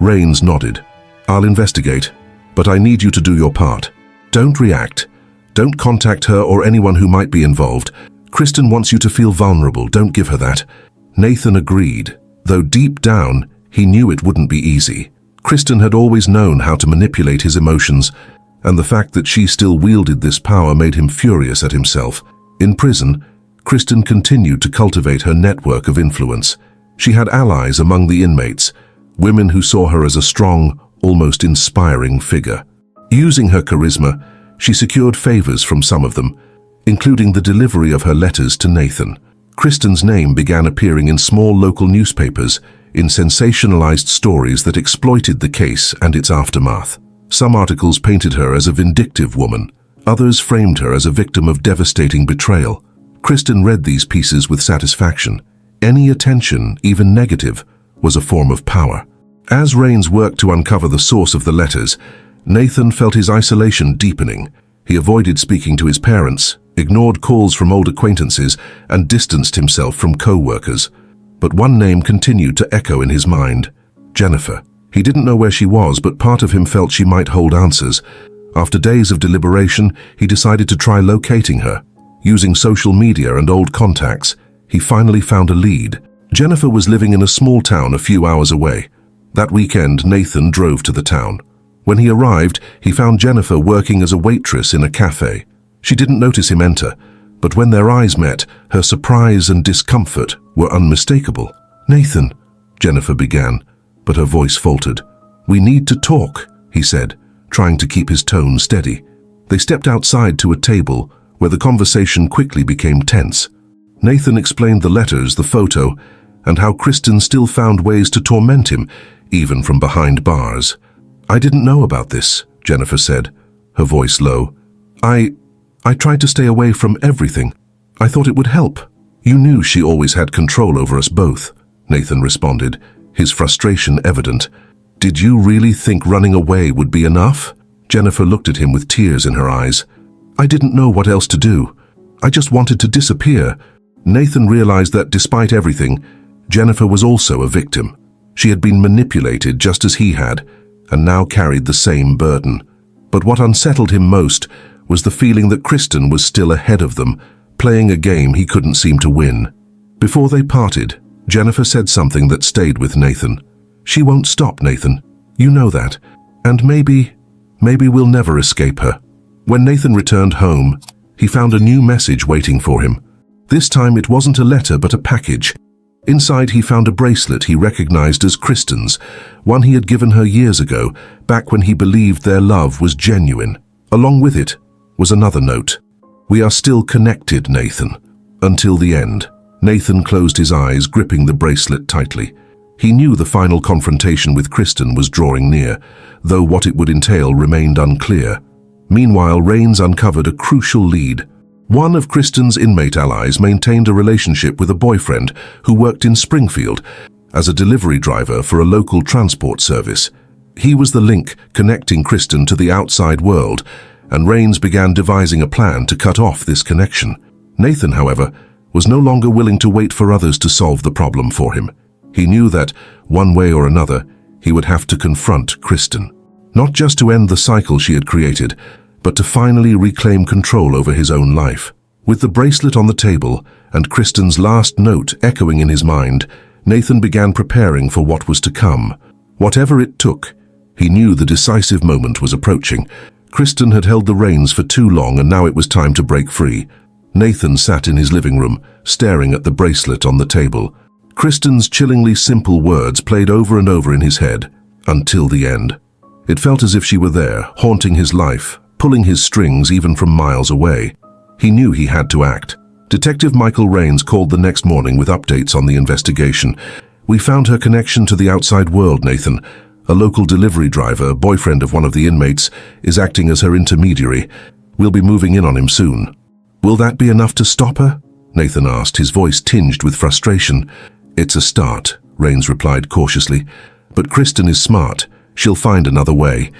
Raines nodded. "I'll investigate, but I need you to do your part. Don't react. Don't contact her or anyone who might be involved. Kristen wants you to feel vulnerable. Don't give her that." Nathan agreed, though deep down, he knew it wouldn't be easy. Kristen had always known how to manipulate his emotions, and the fact that she still wielded this power made him furious at himself. In prison, Kristen continued to cultivate her network of influence. She had allies among the inmates, women who saw her as a strong, almost inspiring figure. Using her charisma, she secured favors from some of them, including the delivery of her letters to Nathan. Kristen's name began appearing in small local newspapers, in sensationalized stories that exploited the case and its aftermath. Some articles painted her as a vindictive woman. Others framed her as a victim of devastating betrayal. Kristen read these pieces with satisfaction. Any attention, even negative, was a form of power. As Raines worked to uncover the source of the letters, Nathan felt his isolation deepening. He avoided speaking to his parents, ignored calls from old acquaintances, and distanced himself from co-workers. But one name continued to echo in his mind: Jennifer. He didn't know where she was, but part of him felt she might hold answers. After days of deliberation, he decided to try locating her. Using social media and old contacts, he finally found a lead. Jennifer was living in a small town a few hours away. That weekend, Nathan drove to the town. When he arrived, he found Jennifer working as a waitress in a cafe. She didn't notice him enter, but when their eyes met, her surprise and discomfort were unmistakable. "Nathan," Jennifer began, but her voice faltered. "We need to talk," he said, trying to keep his tone steady. They stepped outside to a table, where the conversation quickly became tense. Nathan explained the letters, the photo, and how Kristen still found ways to torment him, even from behind bars. "I didn't know about this," Jennifer said, her voice low. I tried to stay away from everything. I thought it would help." "You knew she always had control over us both," Nathan responded, his frustration evident. "Did you really think running away would be enough?" Jennifer looked at him with tears in her eyes. "I didn't know what else to do. I just wanted to disappear." Nathan realized that despite everything, Jennifer was also a victim. She had been manipulated just as he had, and now carried the same burden. But what unsettled him most was the feeling that Kristen was still ahead of them, playing a game he couldn't seem to win. Before they parted, Jennifer said something that stayed with Nathan. "She won't stop, Nathan. You know that. And maybe we'll never escape her." When Nathan returned home, he found a new message waiting for him. This time it wasn't a letter but a package. Inside he found a bracelet he recognized as Kristen's, one he had given her years ago, back when he believed their love was genuine. Along with it was another note. "We are still connected, Nathan. Until the end." Nathan closed his eyes, gripping the bracelet tightly. He knew the final confrontation with Kristen was drawing near, though what it would entail remained unclear. Meanwhile, Rains uncovered a crucial lead. One of Kristen's inmate allies maintained a relationship with a boyfriend who worked in Springfield as a delivery driver for a local transport service. He was the link connecting Kristen to the outside world, and Rains began devising a plan to cut off this connection. Nathan, however, was no longer willing to wait for others to solve the problem for him. He knew that, one way or another, he would have to confront Kristen. Not just to end the cycle she had created, but to finally reclaim control over his own life. With the bracelet on the table and Kristen's last note echoing in his mind, Nathan began preparing for what was to come. Whatever it took, he knew the decisive moment was approaching. Kristen had held the reins for too long, and now it was time to break free. Nathan sat in his living room, staring at the bracelet on the table. Kristen's chillingly simple words played over and over in his head, "until the end." It felt as if she were there, haunting his life, pulling his strings even from miles away. He knew he had to act. Detective Michael Rains called the next morning with updates on the investigation. "We found her connection to the outside world, Nathan. A local delivery driver, boyfriend of one of the inmates, is acting as her intermediary. We'll be moving in on him soon." "Will that be enough to stop her?" Nathan asked, his voice tinged with frustration. "It's a start," Rains replied cautiously. "But Kristen is smart. She'll find another way.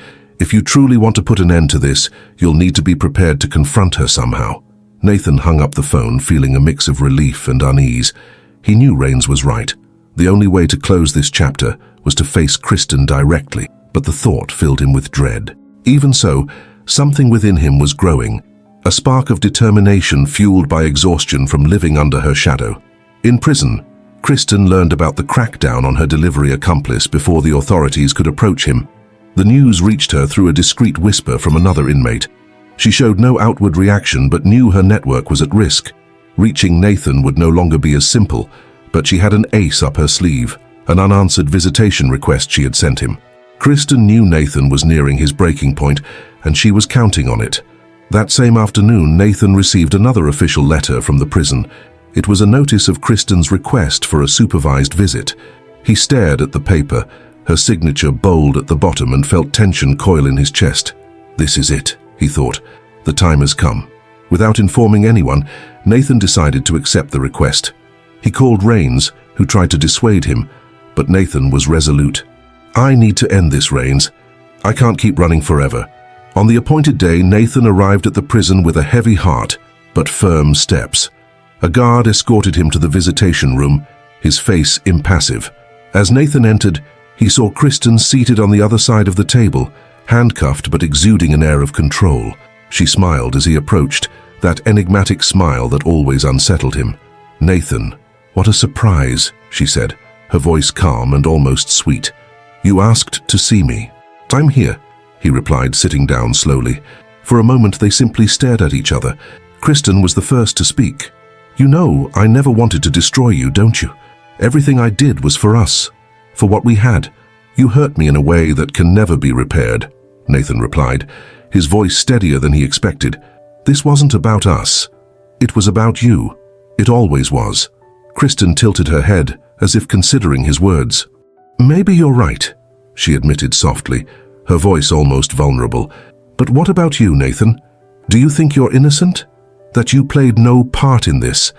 If you truly want to put an end to this, you'll need to be prepared to confront her somehow." Nathan hung up the phone, feeling a mix of relief and unease. He knew Rains was right. The only way to close this chapter was to face Kristen directly, but the thought filled him with dread. Even so, something within him was growing, a spark of determination fueled by exhaustion from living under her shadow. In prison, Kristen learned about the crackdown on her delivery accomplice before the authorities could approach him. The news reached her through a discreet whisper from another inmate. She showed no outward reaction but knew her network was at risk. Reaching Nathan would no longer be as simple, but she had an ace up her sleeve, an unanswered visitation request she had sent him. Kristen knew Nathan was nearing his breaking point, and she was counting on it. That same afternoon, Nathan received another official letter from the prison. It was a notice of Kristen's request for a supervised visit. He stared at the paper, her signature bold at the bottom, and felt tension coil in his chest. "This is it," he thought. "The time has come." Without informing anyone, Nathan decided to accept the request. He called Rains, who tried to dissuade him, but Nathan was resolute. "I need to end this, Rains. I can't keep running forever. On the appointed day, Nathan arrived at the prison with a heavy heart, but firm steps. A guard escorted him to the visitation room, his face impassive. As Nathan entered, he saw Kristen seated on the other side of the table, handcuffed but exuding an air of control. She smiled as he approached, that enigmatic smile that always unsettled him. "Nathan, what a surprise," she said, her voice calm and almost sweet. "You asked to see me." "I'm here," he replied, sitting down slowly. For a moment they simply stared at each other. Kristen was the first to speak. "You know, I never wanted to destroy you, don't you? Everything I did was for us, for what we had. You hurt me in a way that can never be repaired," Nathan replied, his voice steadier than he expected. "This wasn't about us. It was about you. It always was." Kristen tilted her head, as if considering his words. "Maybe you're right," she admitted softly, her voice almost vulnerable. "But what about you, Nathan? Do you think you're innocent? That you played no part in this?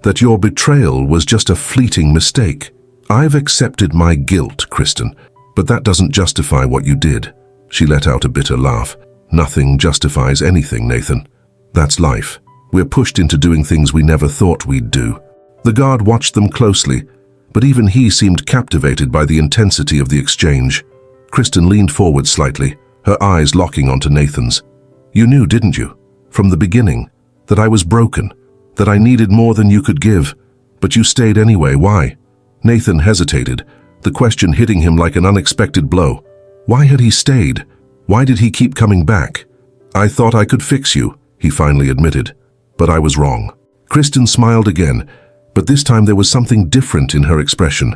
That your betrayal was just a fleeting mistake?" "I've accepted my guilt, Kristen, but that doesn't justify what you did." She let out a bitter laugh. "Nothing justifies anything, Nathan. That's life. We're pushed into doing things we never thought we'd do." The guard watched them closely, but even he seemed captivated by the intensity of the exchange. Kristen leaned forward slightly, her eyes locking onto Nathan's. "You knew, didn't you, from the beginning, that I was broken, that I needed more than you could give, but you stayed anyway. Why?" Nathan hesitated, the question hitting him like an unexpected blow. Why had he stayed? Why did he keep coming back? "I thought I could fix you," he finally admitted, "but I was wrong." Kristen smiled again, but this time there was something different in her expression.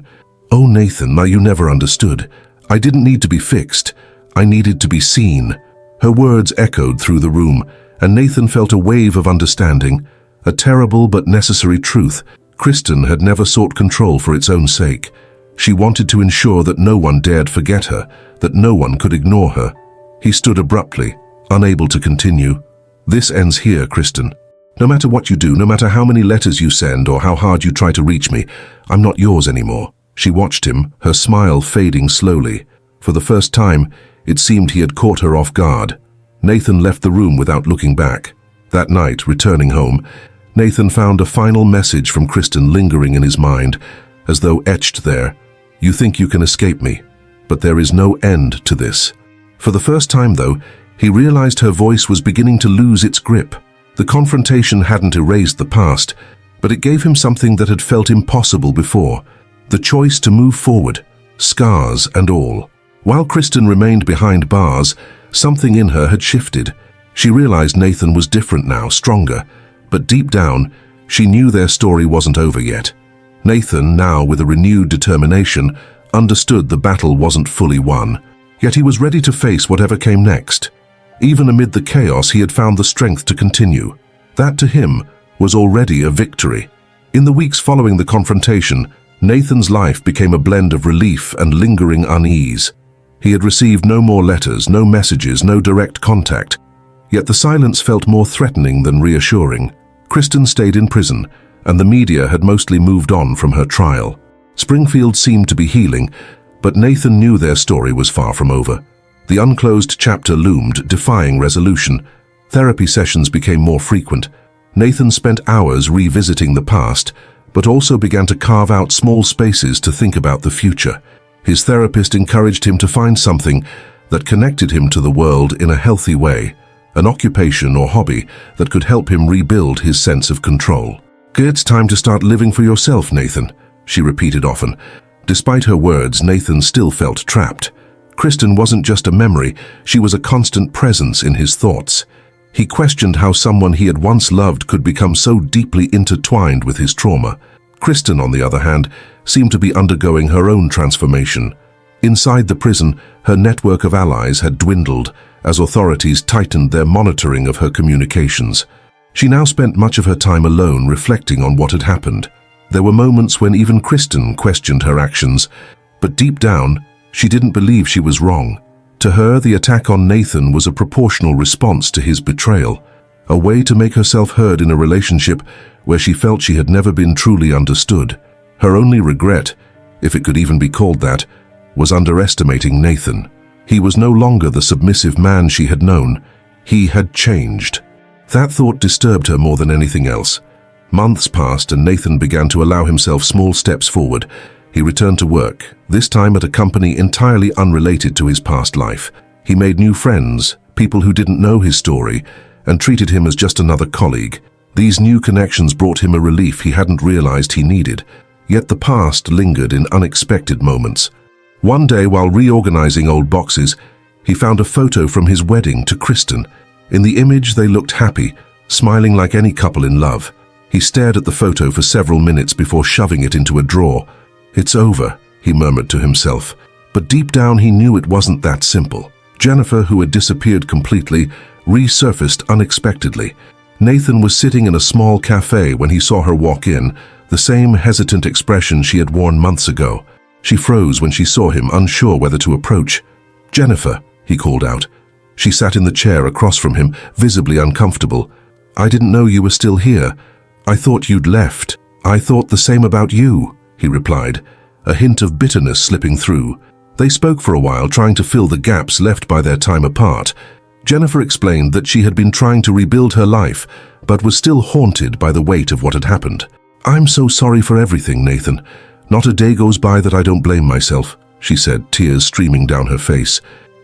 "Oh, Nathan, now you never understood. I didn't need to be fixed. I needed to be seen." Her words echoed through the room, and Nathan felt a wave of understanding, a terrible but necessary truth. Kristen had never sought control for its own sake. She wanted to ensure that no one dared forget her, that no one could ignore her. He stood abruptly, unable to continue. "This ends here, Kristen. No matter what you do, no matter how many letters you send or how hard you try to reach me, I'm not yours anymore." She watched him, her smile fading slowly. For the first time, it seemed he had caught her off guard. Nathan left the room without looking back. That night, returning home, Nathan found a final message from Kristen lingering in his mind, as though etched there. "You think you can escape me, but there is no end to this." For the first time, though, he realized her voice was beginning to lose its grip. The confrontation hadn't erased the past, but it gave him something that had felt impossible before. The choice to move forward, scars and all. While Kristen remained behind bars, something in her had shifted. She realized Nathan was different now, stronger, but deep down, she knew their story wasn't over yet. Nathan, now with a renewed determination, understood the battle wasn't fully won, yet he was ready to face whatever came next. Even amid the chaos, he had found the strength to continue. That, to him, was already a victory. In the weeks following the confrontation, Nathan's life became a blend of relief and lingering unease. He had received no more letters, no messages, no direct contact. Yet the silence felt more threatening than reassuring. Kristen stayed in prison, and the media had mostly moved on from her trial. Springfield seemed to be healing, but Nathan knew their story was far from over. The unclosed chapter loomed, defying resolution. Therapy sessions became more frequent. Nathan spent hours revisiting the past, but also began to carve out small spaces to think about the future. His therapist encouraged him to find something that connected him to the world in a healthy way, an occupation or hobby that could help him rebuild his sense of control. "It's time to start living for yourself, Nathan," she repeated often. Despite her words, Nathan still felt trapped. Kristen wasn't just a memory, she was a constant presence in his thoughts. He questioned how someone he had once loved could become so deeply intertwined with his trauma. Kristen, on the other hand, seemed to be undergoing her own transformation. Inside the prison, her network of allies had dwindled as authorities tightened their monitoring of her communications. She now spent much of her time alone, reflecting on what had happened. There were moments when even Kristen questioned her actions, but deep down, she didn't believe she was wrong. To her, the attack on Nathan was a proportional response to his betrayal, a way to make herself heard in a relationship where she felt she had never been truly understood. Her only regret, if it could even be called that, was underestimating Nathan. He was no longer the submissive man she had known. He had changed. That thought disturbed her more than anything else. Months passed and Nathan began to allow himself small steps forward. He returned to work, this time at a company entirely unrelated to his past life. He made new friends, people who didn't know his story, and treated him as just another colleague. These new connections brought him a relief he hadn't realized he needed. Yet the past lingered in unexpected moments. One day, while reorganizing old boxes, he found a photo from his wedding to Kristen. In the image, they looked happy, smiling like any couple in love. He stared at the photo for several minutes before shoving it into a drawer. "It's over," he murmured to himself. But deep down he knew it wasn't that simple. Jennifer, who had disappeared completely, resurfaced unexpectedly. Nathan was sitting in a small cafe when he saw her walk in, the same hesitant expression she had worn months ago. She froze when she saw him, unsure whether to approach. "Jennifer," he called out. She sat in the chair across from him, visibly uncomfortable. "I didn't know you were still here. I thought you'd left." "I thought the same about you," he replied, a hint of bitterness slipping through. They spoke for a while, trying to fill the gaps left by their time apart. Jennifer explained that she had been trying to rebuild her life, but was still haunted by the weight of what had happened. "I'm so sorry for everything, Nathan. Not a day goes by that I don't blame myself," she said, tears streaming down her face.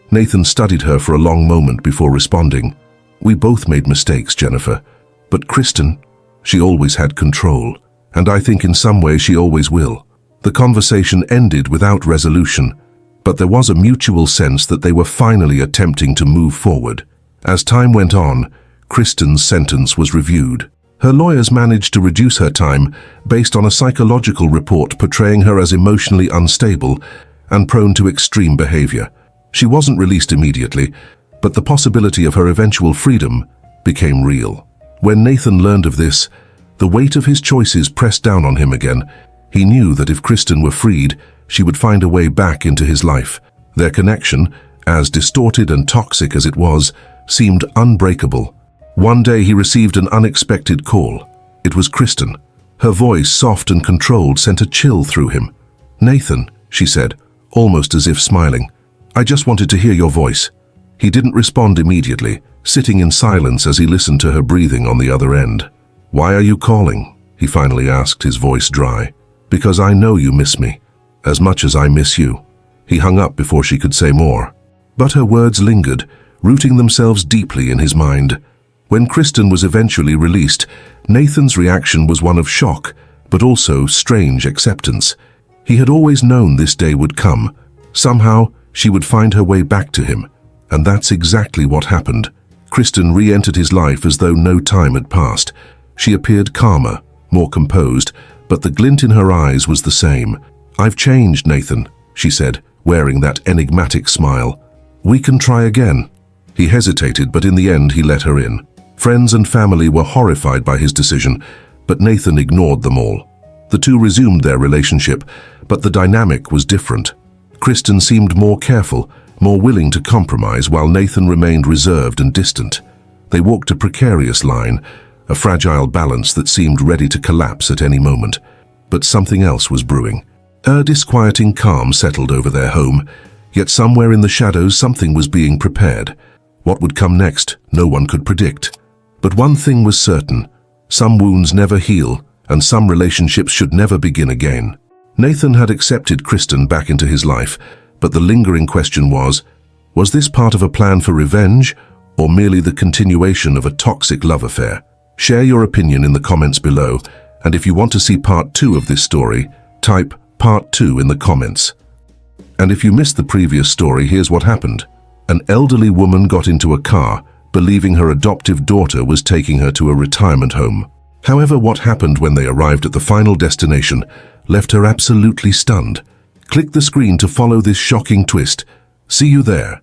Nathan studied her for a long moment before responding. "We both made mistakes, Jennifer. But Kristen, she always had control, and I think in some way she always will." The conversation ended without resolution, but there was a mutual sense that they were finally attempting to move forward. As time went on, Kristen's sentence was reviewed. Her lawyers managed to reduce her time based on a psychological report portraying her as emotionally unstable and prone to extreme behavior. She wasn't released immediately, but the possibility of her eventual freedom became real. When Nathan learned of this, the weight of his choices pressed down on him again. He knew that if Kristen were freed, she would find a way back into his life. Their connection, as distorted and toxic as it was, seemed unbreakable. One day he received an unexpected call. It was Kristen. Her voice, soft and controlled, sent a chill through him. "Nathan," she said, almost as if smiling, "I just wanted to hear your voice." He didn't respond immediately, sitting in silence as he listened to her breathing on the other end. "Why are you calling?" he finally asked, his voice dry. "Because I know you miss me, as much as I miss you." He hung up before she could say more. But her words lingered, rooting themselves deeply in his mind. When Kristen was eventually released, Nathan's reaction was one of shock, but also strange acceptance. He had always known this day would come. Somehow, she would find her way back to him. And that's exactly what happened. Kristen re-entered his life as though no time had passed. She appeared calmer, more composed, but the glint in her eyes was the same. "I've changed, Nathan," she said, wearing that enigmatic smile. "We can try again." He hesitated, but in the end he let her in. Friends and family were horrified by his decision, but Nathan ignored them all. The two resumed their relationship, but the dynamic was different. Kristen seemed more careful, more willing to compromise, while Nathan remained reserved and distant. They walked a precarious line, a fragile balance that seemed ready to collapse at any moment. But something else was brewing. A disquieting calm settled over their home, yet somewhere in the shadows something was being prepared. What would come next, no one could predict. But one thing was certain: some wounds never heal, and some relationships should never begin again. Nathan had accepted Kristen back into his life, but the lingering question was this part of a plan for revenge, or merely the continuation of a toxic love affair? Share your opinion in the comments below, and if you want to see part 2 of this story, type part 2 in the comments. And if you missed the previous story, here's what happened. An elderly woman got into a car, believing her adoptive daughter was taking her to a retirement home. However, what happened when they arrived at the final destination left her absolutely stunned. Click the screen to follow this shocking twist. See you there.